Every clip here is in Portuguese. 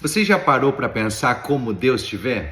Você já parou para pensar como Deus te vê?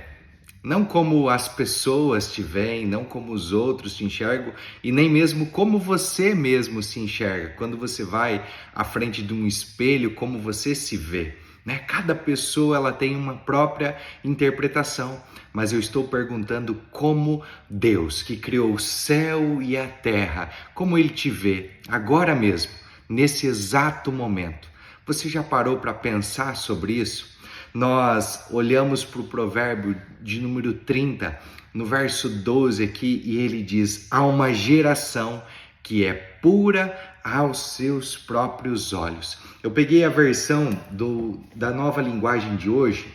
Não como as pessoas te veem, não como os outros te enxergam e nem mesmo como você mesmo se enxerga. Quando você vai à frente de um espelho, como você se vê, né? Cada pessoa ela tem uma própria interpretação, mas eu estou perguntando como Deus, que criou o céu e a terra, como Ele te vê agora mesmo, nesse exato momento. Você já parou para pensar sobre isso? Nós olhamos para o provérbio de número 30, no verso 12 aqui, e ele diz: há uma geração que é pura aos seus próprios olhos. Eu peguei a versão da nova linguagem de hoje.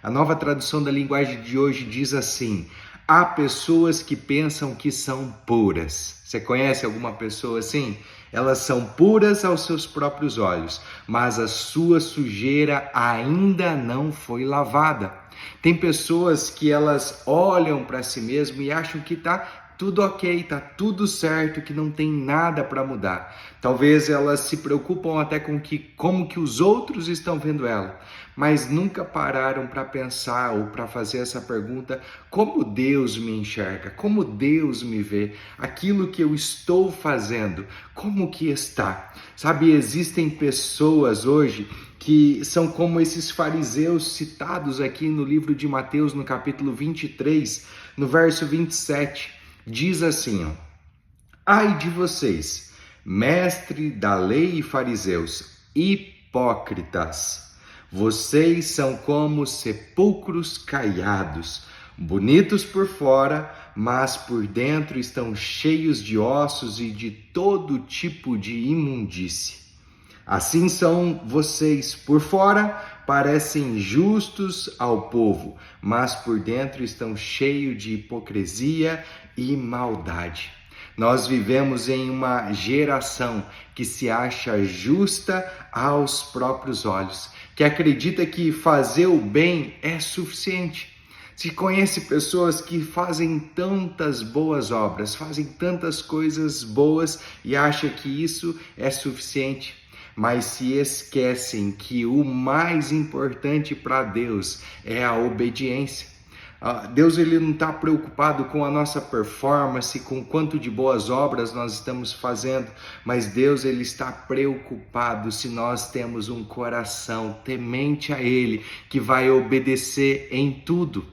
A nova tradução da linguagem de hoje diz assim: há pessoas que pensam que são puras. Você conhece alguma pessoa assim? Elas são puras aos seus próprios olhos, mas a sua sujeira ainda não foi lavada. Tem pessoas que elas olham para si mesmo e acham que está tudo ok, tá tudo certo, que não tem nada para mudar. Talvez elas se preocupam até com como que os outros estão vendo ela, mas nunca pararam para pensar ou para fazer essa pergunta: como Deus me enxerga? Como Deus me vê? Aquilo que eu estou fazendo, como que está? Sabe, existem pessoas hoje que são como esses fariseus citados aqui no livro de Mateus, no capítulo 23, no verso 27. Diz assim, ó: ai de vocês, mestre da lei e fariseus, hipócritas! Vocês são como sepulcros caiados, bonitos por fora, mas por dentro estão cheios de ossos e de todo tipo de imundície. Assim são vocês, por fora parecem justos ao povo, mas por dentro estão cheios de hipocrisia e maldade. Nós vivemos em uma geração que se acha justa aos próprios olhos, que acredita que fazer o bem é suficiente. Se conhece pessoas que fazem tantas boas obras, fazem tantas coisas boas e acham que isso é suficiente, mas se esquecem que o mais importante para Deus é a obediência. Deus ele não está preocupado com a nossa performance, com quanto de boas obras nós estamos fazendo, mas Deus ele está preocupado se nós temos um coração temente a Ele, que vai obedecer em tudo.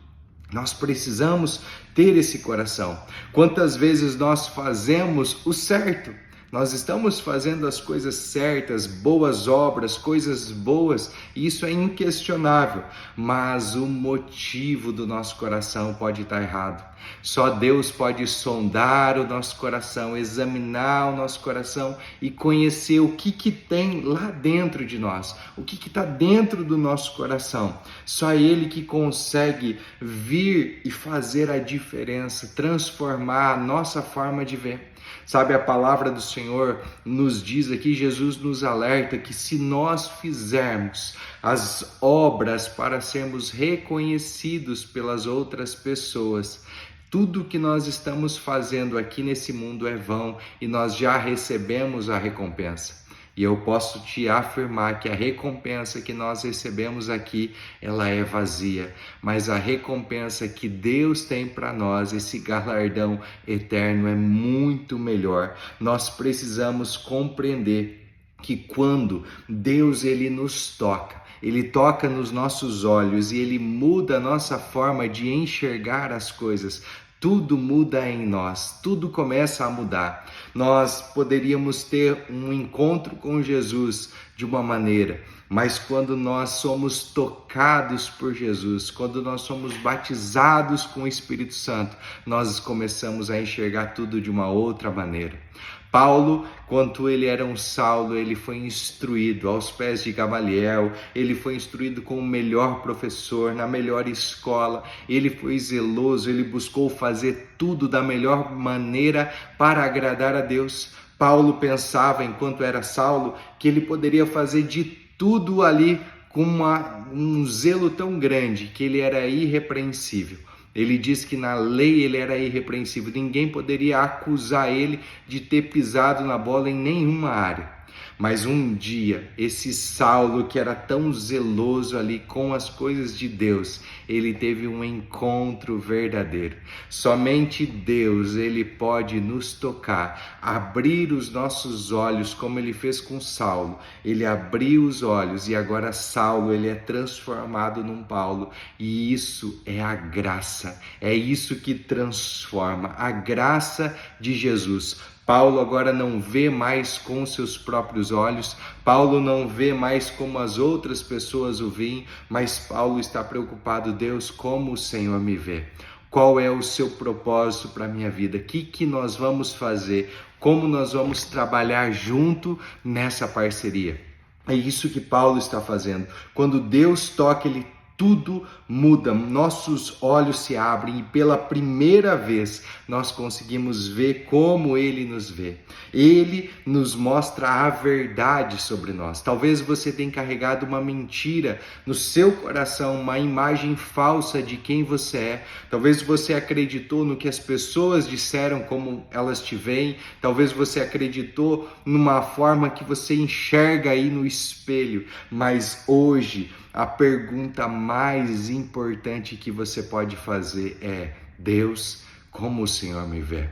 Nós precisamos ter esse coração. Quantas vezes nós fazemos o certo? Nós estamos fazendo as coisas certas, boas obras, coisas boas, e isso é inquestionável, mas o motivo do nosso coração pode estar errado. Só Deus pode sondar o nosso coração, examinar o nosso coração e conhecer o que tem lá dentro de nós, o que está dentro do nosso coração. Só Ele que consegue vir e fazer a diferença, transformar a nossa forma de ver. Sabe, a palavra do Senhor nos diz aqui, Jesus nos alerta que se nós fizermos as obras para sermos reconhecidos pelas outras pessoas, tudo que nós estamos fazendo aqui nesse mundo é vão e nós já recebemos a recompensa. E eu posso te afirmar que a recompensa que nós recebemos aqui, ela é vazia. Mas a recompensa que Deus tem para nós, esse galardão eterno, é muito melhor. Nós precisamos compreender que quando Deus ele nos toca, Ele toca nos nossos olhos e Ele muda a nossa forma de enxergar as coisas. Tudo muda em nós, tudo começa a mudar. Nós poderíamos ter um encontro com Jesus de uma maneira, mas quando nós somos tocados por Jesus, quando nós somos batizados com o Espírito Santo, nós começamos a enxergar tudo de uma outra maneira. Paulo, quando ele era um Saulo, ele foi instruído aos pés de Gamaliel, ele foi instruído com o melhor professor, na melhor escola, ele foi zeloso, ele buscou fazer tudo da melhor maneira para agradar a Deus. Paulo pensava, enquanto era Saulo, que ele poderia fazer de tudo ali com um zelo tão grande que ele era irrepreensível. Ele diz que na lei ele era irrepreensível, ninguém poderia acusar ele de ter pisado na bola em nenhuma área. Mas um dia, esse Saulo, que era tão zeloso ali com as coisas de Deus, ele teve um encontro verdadeiro. Somente Deus, ele pode nos tocar, abrir os nossos olhos, como ele fez com Saulo. Ele abriu os olhos e agora Saulo, ele é transformado num Paulo. E isso é a graça, é isso que transforma, a graça de Jesus. Paulo agora não vê mais com seus próprios olhos, Paulo não vê mais como as outras pessoas o veem, mas Paulo está preocupado: Deus, como o Senhor me vê? Qual é o seu propósito para a minha vida? O que nós vamos fazer? Como nós vamos trabalhar junto nessa parceria? É isso que Paulo está fazendo. Quando Deus toca, ele tudo muda, nossos olhos se abrem e pela primeira vez nós conseguimos ver como Ele nos vê. Ele nos mostra a verdade sobre nós. Talvez você tenha carregado uma mentira no seu coração, uma imagem falsa de quem você é. Talvez você acreditou no que as pessoas disseram como elas te veem. Talvez você acreditou numa forma que você enxerga aí no espelho. Mas hoje, a pergunta mais importante que você pode fazer é: Deus, como o Senhor me vê?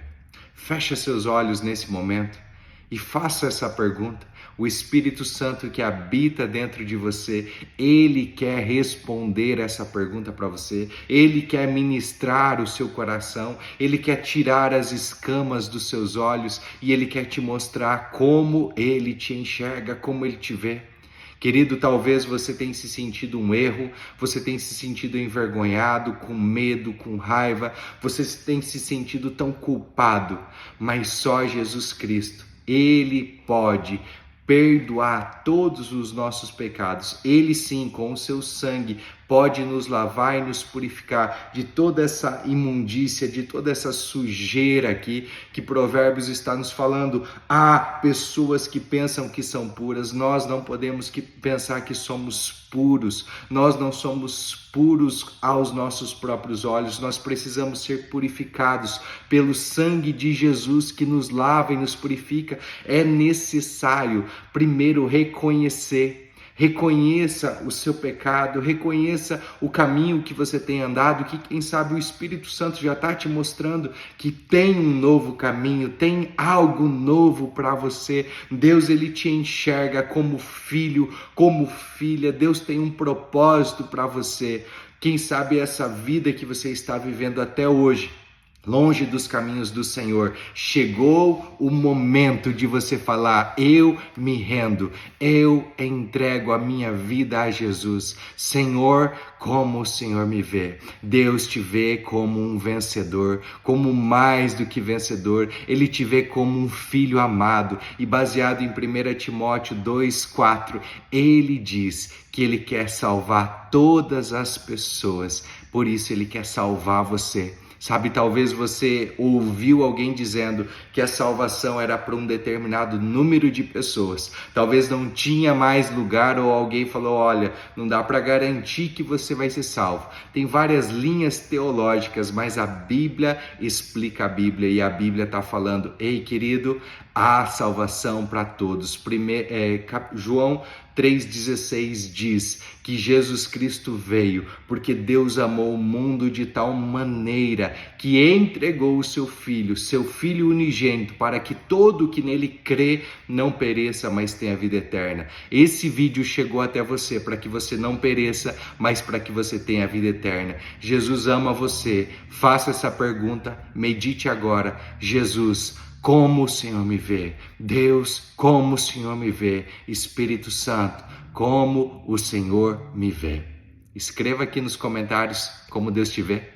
Feche seus olhos nesse momento e faça essa pergunta. O Espírito Santo que habita dentro de você, ele quer responder essa pergunta para você. Ele quer ministrar o seu coração, ele quer tirar as escamas dos seus olhos e ele quer te mostrar como ele te enxerga, como ele te vê. Querido, talvez você tenha se sentido um erro, você tenha se sentido envergonhado, com medo, com raiva, você tenha se sentido tão culpado, mas só Jesus Cristo, Ele pode perdoar todos os nossos pecados. Ele sim, com o seu sangue, pode nos lavar e nos purificar de toda essa imundícia, de toda essa sujeira aqui que Provérbios está nos falando. Há pessoas que pensam que são puras, nós não podemos pensar que somos puros, nós não somos puros aos nossos próprios olhos, nós precisamos ser purificados pelo sangue de Jesus que nos lava e nos purifica. É necessário primeiro reconheça o seu pecado, reconheça o caminho que você tem andado, que quem sabe o Espírito Santo já está te mostrando que tem um novo caminho, tem algo novo para você. Deus, ele te enxerga como filho, como filha. Deus tem um propósito para você. Quem sabe essa vida que você está vivendo até hoje, longe dos caminhos do Senhor, chegou o momento de você falar: eu me rendo, eu entrego a minha vida a Jesus. Senhor, como o Senhor me vê? Deus te vê como um vencedor, como mais do que vencedor. Ele te vê como um filho amado. E baseado em 1 Timóteo 2,4, ele diz que ele quer salvar todas as pessoas. Por isso ele quer salvar você. Sabe, talvez você ouviu alguém dizendo que a salvação era para um determinado número de pessoas. Talvez não tinha mais lugar, ou alguém falou: olha, não dá para garantir que você vai ser salvo. Tem várias linhas teológicas, mas a Bíblia explica a Bíblia e a Bíblia está falando: ei, querido, há salvação para todos. João 3,16 diz que Jesus Cristo veio porque Deus amou o mundo de tal maneira que entregou o seu Filho unigênito, para que todo que nele crê não pereça, mas tenha vida eterna. Esse vídeo chegou até você para que você não pereça, mas para que você tenha vida eterna. Jesus ama você. Faça essa pergunta, medite agora. Jesus, como o Senhor me vê? Deus, como o Senhor me vê? Espírito Santo, como o Senhor me vê? Escreva aqui nos comentários como Deus te vê.